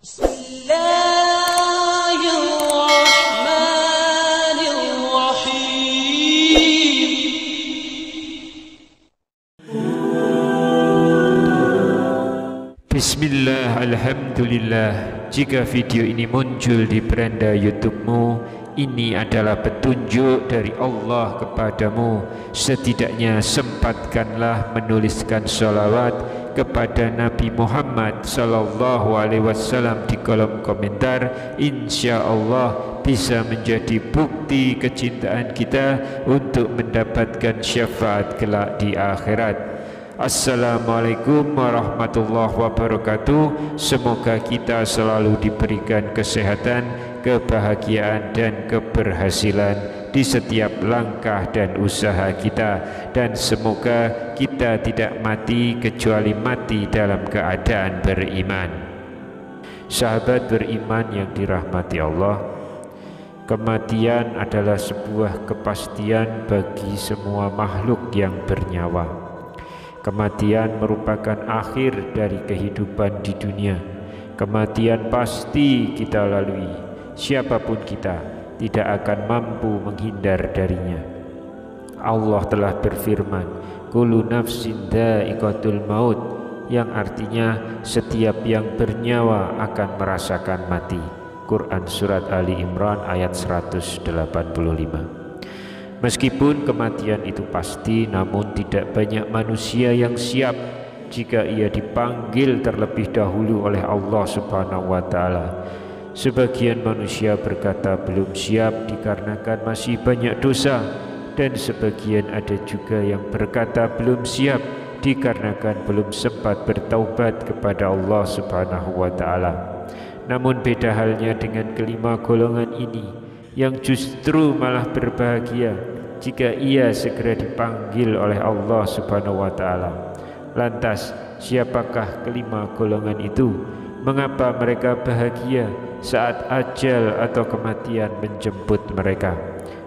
Bismillah, alhamdulillah. Jika video ini muncul di beranda YouTube-mu, ini adalah petunjuk dari Allah kepadamu. Setidaknya sempatkanlah menuliskan sholawat kepada Nabi Muhammad sallallahu alaihi wasallam di kolom komentar. Insya Allah bisa menjadi bukti kecintaan kita untuk mendapatkan syafaat kelak di akhirat. Assalamualaikum warahmatullahi wabarakatuh. Semoga kita selalu diberikan kesehatan, kebahagiaan dan keberhasilan di setiap langkah dan usaha kita, dan semoga kita tidak mati kecuali mati dalam keadaan beriman. Sahabat beriman yang dirahmati Allah, kematian adalah sebuah kepastian bagi semua makhluk yang bernyawa. Kematian merupakan akhir dari kehidupan di dunia. Kematian pasti kita lalui. Siapapun kita tidak akan mampu menghindar darinya. Allah telah berfirman, "Kullu nafsin dha'iqatul maut," yang artinya setiap yang bernyawa akan merasakan mati. Quran Surat Ali Imran ayat 185. Meskipun kematian itu pasti, namun tidak banyak manusia yang siap jika ia dipanggil terlebih dahulu oleh Allah Subhanahu wa Ta'ala. Sebagian manusia berkata belum siap dikarenakan masih banyak dosa, dan sebagian ada juga yang berkata belum siap dikarenakan belum sempat bertaubat kepada Allah Subhanahu wa Ta'ala. Namun beda halnya dengan kelima golongan ini, yang justru malah berbahagia jika ia segera dipanggil oleh Allah Subhanahu wa Ta'ala. Lantas, siapakah kelima golongan itu? Mengapa mereka bahagia saat ajal atau kematian menjemput mereka?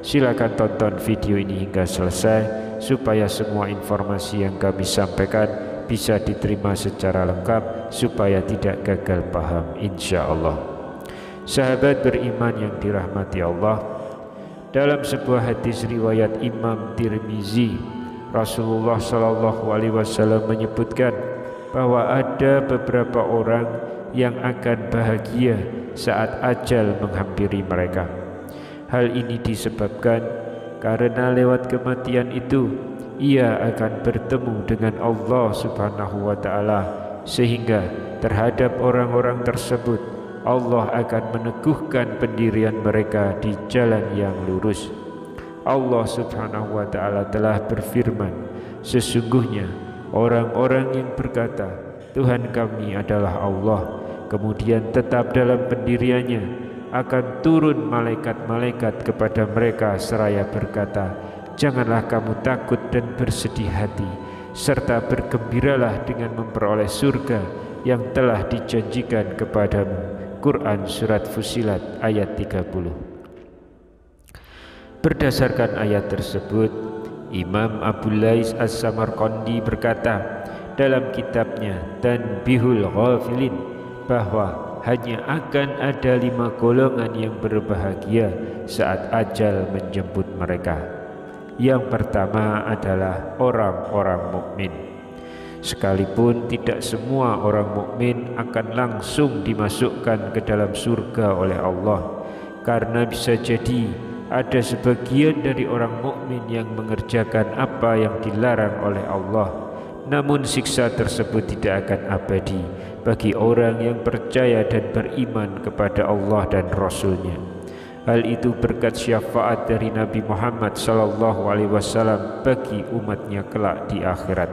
Silakan tonton video ini hingga selesai supaya semua informasi yang kami sampaikan bisa diterima secara lengkap, supaya tidak gagal paham insya Allah. Sahabat beriman yang dirahmati Allah, dalam sebuah hadis riwayat Imam Tirmizi, Rasulullah sallallahu alaihi wasallam menyebutkan bahwa ada beberapa orang yang akan bahagia saat ajal menghampiri mereka. Hal ini disebabkan karena lewat kematian itu ia akan bertemu dengan Allah Subhanahu wa Ta'ala, sehingga terhadap orang-orang tersebut Allah akan meneguhkan pendirian mereka di jalan yang lurus. Allah Subhanahu wa Ta'ala telah berfirman, "Sesungguhnya orang-orang yang berkata, Tuhan kami adalah Allah, kemudian tetap dalam pendiriannya, akan turun malaikat-malaikat kepada mereka seraya berkata, janganlah kamu takut dan bersedih hati, serta bergembiralah dengan memperoleh surga yang telah dijanjikan kepadamu." Quran Surat Fussilat ayat 30. Berdasarkan ayat tersebut, Imam Abu Lais As-Samarqandi berkata dalam kitabnya Tanbihul Ghafilin bahwa hanya akan ada 5 golongan yang berbahagia saat ajal menjemput mereka. Yang pertama adalah orang-orang mukmin. Sekalipun tidak semua orang mukmin akan langsung dimasukkan ke dalam surga oleh Allah, karena bisa jadi ada sebagian dari orang mukmin yang mengerjakan apa yang dilarang oleh Allah. Namun siksa tersebut tidak akan abadi bagi orang yang percaya dan beriman kepada Allah dan Rasul-Nya. Hal itu berkat syafaat dari Nabi Muhammad sallallahu alaihi wasallam bagi umatnya kelak di akhirat,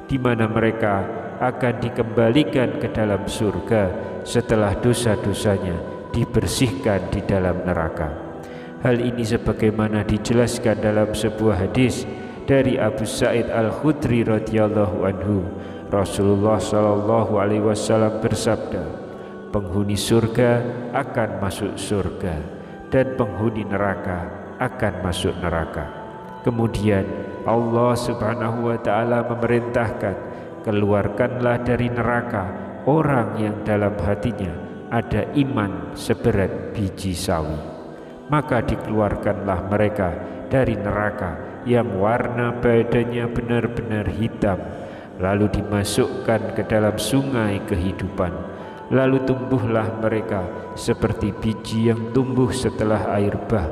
di mana mereka akan dikembalikan ke dalam surga setelah dosa-dosanya dibersihkan di dalam neraka. Hal ini sebagaimana dijelaskan dalam sebuah hadis dari Abu Sa'id Al-Khudri radhiyallahu anhu. Rasulullah sallallahu alaihi wasallam bersabda, "Penghuni surga akan masuk surga dan penghuni neraka akan masuk neraka." Kemudian Allah Subhanahu wa Ta'ala memerintahkan, keluarkanlah dari neraka orang yang dalam hatinya ada iman seberat biji sawi. Maka dikeluarkanlah mereka dari neraka yang warna badannya benar-benar hitam, lalu dimasukkan ke dalam sungai kehidupan. Lalu tumbuhlah mereka seperti biji yang tumbuh setelah air bah.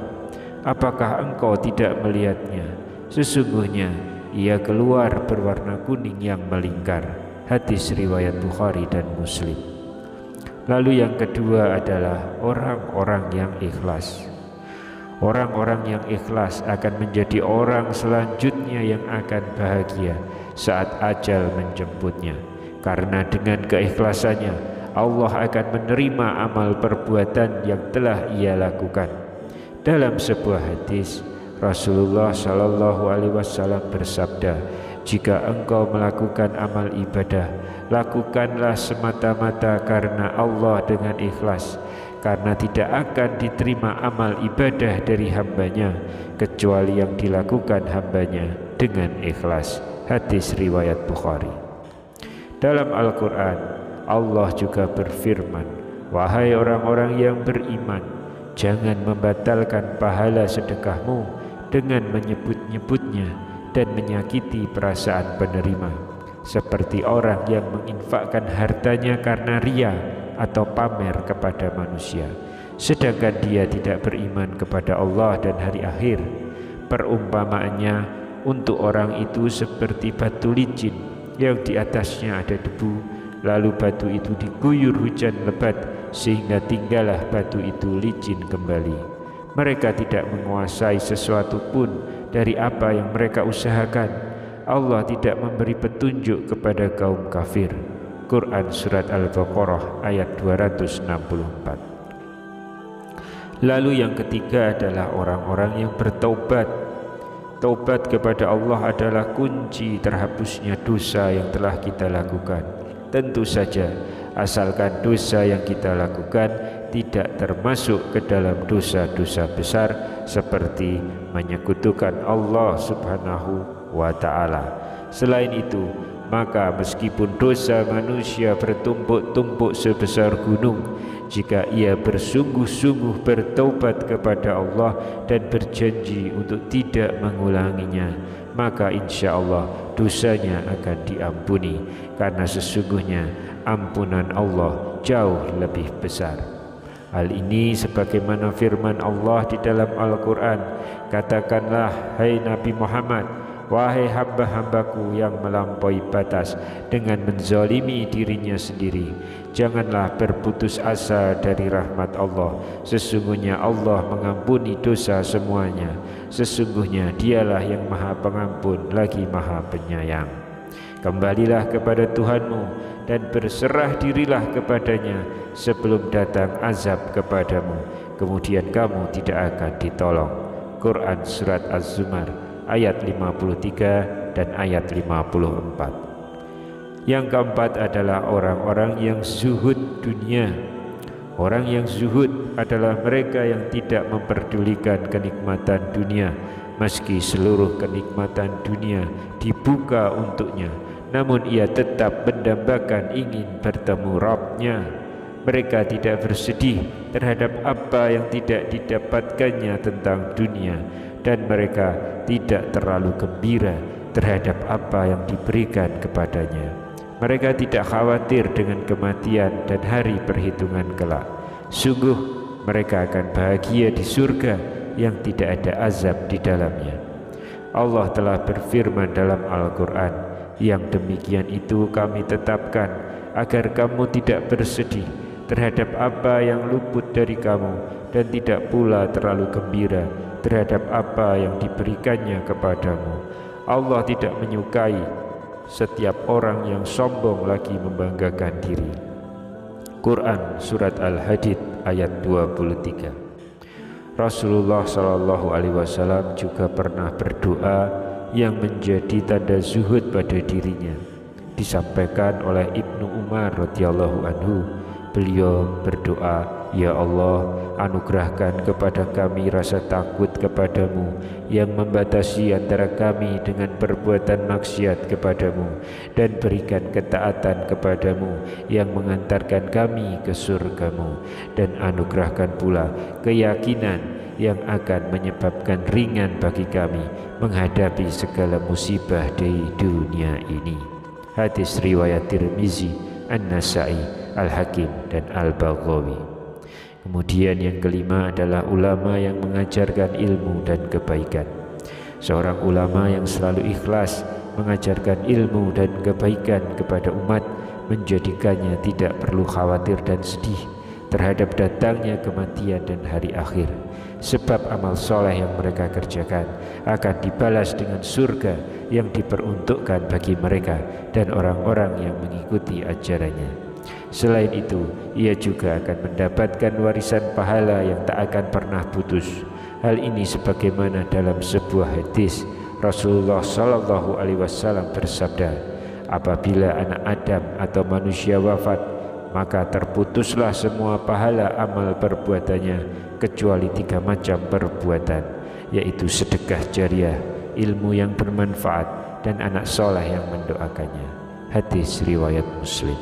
Apakah engkau tidak melihatnya? Sesungguhnya ia keluar berwarna kuning yang melingkar. Hadis riwayat Bukhari dan Muslim. Lalu yang kedua adalah orang-orang yang ikhlas. Orang-orang yang ikhlas akan menjadi orang selanjutnya yang akan bahagia saat ajal menjemputnya. Karena dengan keikhlasannya Allah akan menerima amal perbuatan yang telah ia lakukan. Dalam sebuah hadis Rasulullah Shallallahu Alaihi Wasallam bersabda, jika engkau melakukan amal ibadah, lakukanlah semata-mata karena Allah dengan ikhlas, karena tidak akan diterima amal ibadah dari hambanya kecuali yang dilakukan hambanya dengan ikhlas. Hadis riwayat Bukhari. Dalam Al-Quran Allah juga berfirman, wahai orang-orang yang beriman, jangan membatalkan pahala sedekahmu dengan menyebut-nyebutnya dan menyakiti perasaan penerima, seperti orang yang menginfakkan hartanya karena ria atau pamer kepada manusia, sedangkan dia tidak beriman kepada Allah dan hari akhir. Perumpamaannya untuk orang itu seperti batu licin yang di atasnya ada debu, lalu batu itu diguyur hujan lebat sehingga tinggallah batu itu licin kembali. Mereka tidak menguasai sesuatu pun dari apa yang mereka usahakan. Allah tidak memberi petunjuk kepada kaum kafir. Quran Surat Al-Baqarah ayat 264. Lalu yang ketiga adalah orang-orang yang bertaubat. Taubat kepada Allah adalah kunci terhapusnya dosa yang telah kita lakukan. Tentu saja asalkan dosa yang kita lakukan tidak termasuk ke dalam dosa-dosa besar seperti menyekutukan Allah Subhanahu wa ta'ala. Selain itu, maka meskipun dosa manusia bertumpuk-tumpuk sebesar gunung, jika ia bersungguh-sungguh bertaubat kepada Allah dan berjanji untuk tidak mengulanginya, maka insya Allah dosanya akan diampuni, karena sesungguhnya ampunan Allah jauh lebih besar. Hal ini sebagaimana firman Allah di dalam Al-Quran, katakanlah hai Nabi Muhammad, wahai hamba-hambaku yang melampaui batas dengan menzalimi dirinya sendiri, janganlah berputus asa dari rahmat Allah. Sesungguhnya Allah mengampuni dosa semuanya. Sesungguhnya dialah yang maha pengampun lagi maha penyayang. Kembalilah kepada Tuhanmu dan berserah dirilah kepadanya sebelum datang azab kepadamu, kemudian kamu tidak akan ditolong. Quran Surat Az-Zumar ayat 53 dan ayat 54. Yang keempat adalah orang-orang yang zuhud dunia. Orang yang zuhud adalah mereka yang tidak memperdulikan kenikmatan dunia, meski seluruh kenikmatan dunia dibuka untuknya, namun ia tetap mendambakan ingin bertemu Rabb-Nya. Mereka tidak bersedih terhadap apa yang tidak didapatkannya tentang dunia, dan mereka tidak terlalu gembira terhadap apa yang diberikan kepadanya. Mereka tidak khawatir dengan kematian dan hari perhitungan kelak. Sungguh mereka akan bahagia di surga yang tidak ada azab di dalamnya. Allah telah berfirman dalam Al-Quran, yang demikian itu kami tetapkan agar kamu tidak bersedih terhadap apa yang luput dari kamu, dan tidak pula terlalu gembira terhadap apa yang diberikannya kepadamu. Allah tidak menyukai setiap orang yang sombong lagi membanggakan diri. Quran Surat Al-Hadid ayat 23. Rasulullah Shallallahu Alaihi Wasallam juga pernah berdoa yang menjadi tanda zuhud pada dirinya. Disampaikan oleh Ibnu Umar radhiyallahu anhu, Beliau berdoa, "Ya Allah, anugerahkan kepada kami rasa takut kepadamu yang membatasi antara kami dengan perbuatan maksiat kepadamu, dan berikan ketaatan kepadamu yang mengantarkan kami ke surgamu, dan anugerahkan pula keyakinan yang akan menyebabkan ringan bagi kami menghadapi segala musibah di dunia ini." Hadis riwayat Tirmizi, An-Nasa'i, Al-Hakim, dan Al-Baghawi. Kemudian yang kelima adalah ulama yang mengajarkan ilmu dan kebaikan. Seorang ulama yang selalu ikhlas mengajarkan ilmu dan kebaikan kepada umat menjadikannya tidak perlu khawatir dan sedih terhadap datangnya kematian dan hari akhir, sebab amal soleh yang mereka kerjakan akan dibalas dengan surga yang diperuntukkan bagi mereka dan orang-orang yang mengikuti ajarannya. Selain itu, ia juga akan mendapatkan warisan pahala yang tak akan pernah putus. Hal ini sebagaimana dalam sebuah hadis Rasulullah Shallallahu Alaihi Wasallam bersabda, "Apabila anak Adam atau manusia wafat, maka terputuslah semua pahala amal perbuatannya kecuali 3 macam perbuatan, yaitu sedekah jariah, ilmu yang bermanfaat, dan anak soleh yang mendoakannya." Hadis riwayat Muslim.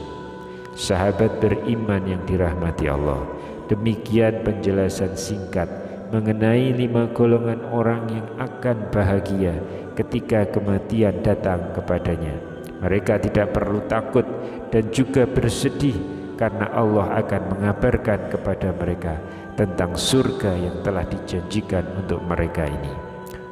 Sahabat beriman yang dirahmati Allah, demikian penjelasan singkat mengenai 5 golongan orang yang akan bahagia ketika kematian datang kepadanya. Mereka tidak perlu takut dan juga bersedih karena Allah akan mengabarkan kepada mereka tentang surga yang telah dijanjikan untuk mereka ini.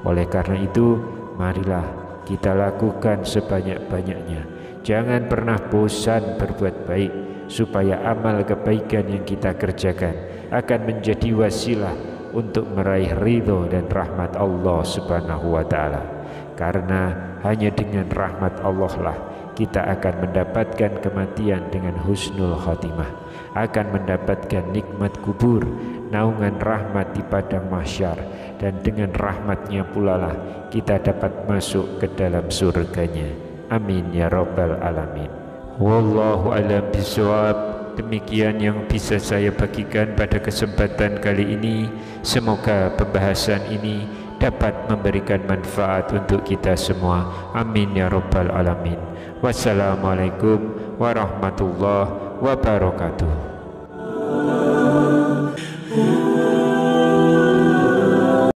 Oleh karena itu, marilah kita lakukan sebanyak-banyaknya. Jangan pernah bosan berbuat baik, supaya amal kebaikan yang kita kerjakan akan menjadi wasilah untuk meraih ridho dan rahmat Allah Subhanahu wa Ta'ala. Karena hanya dengan rahmat Allah lah kita akan mendapatkan kematian dengan husnul khotimah, akan mendapatkan nikmat kubur, naungan rahmat di padang mahsyar, dan dengan rahmatnya pula lah kita dapat masuk ke dalam surganya. Amin ya rabbal alamin. Wallahu a'lam bishawab. Demikian yang bisa saya bagikan pada kesempatan kali ini. Semoga pembahasan ini dapat memberikan manfaat untuk kita semua. Amin ya rabbal alamin. Wassalamualaikum warahmatullahi wabarakatuh.